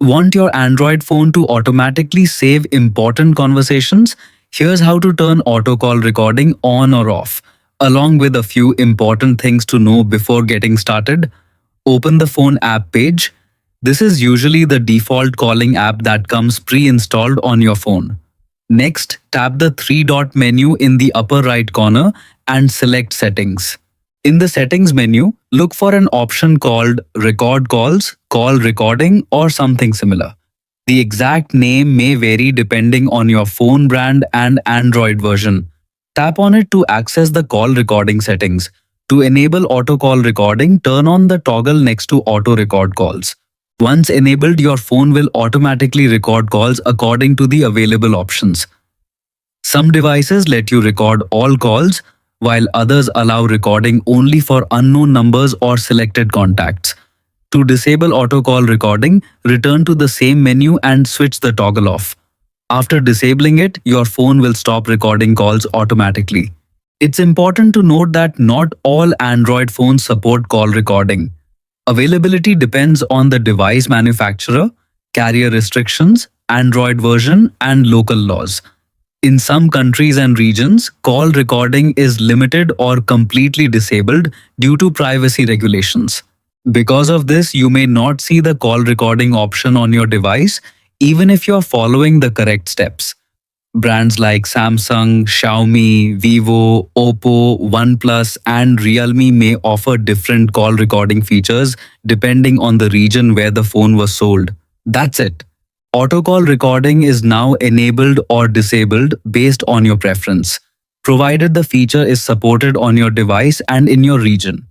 Want your Android phone to automatically save important conversations? Here's how to turn auto call recording on or off, along with a few important things to know before getting started. Open the phone app page. This is usually the default calling app that comes pre-installed on your phone. Next, tap the three-dot menu in the upper right corner and select Settings. In the Settings menu, look for an option called Record Calls, Call Recording, or something similar. The exact name may vary depending on your phone brand and Android version. Tap on it to access the call recording settings. To enable auto call recording, turn on the toggle next to auto record calls. Once enabled, your phone will automatically record calls according to the available options. Some devices let you record all calls, while others allow recording only for unknown numbers or selected contacts. To disable auto call recording, return to the same menu and switch the toggle off. After disabling it, your phone will stop recording calls automatically. It's important to note that not all Android phones support call recording. Availability depends on the device manufacturer, carrier restrictions, Android version, and local laws. In some countries and regions, call recording is limited or completely disabled due to privacy regulations. Because of this, you may not see the call recording option on your device, even if you're following the correct steps. Brands like Samsung, Xiaomi, Vivo, Oppo, OnePlus, and Realme may offer different call recording features depending on the region where the phone was sold. That's it. Auto call recording is now enabled or disabled based on your preference, provided the feature is supported on your device and in your region.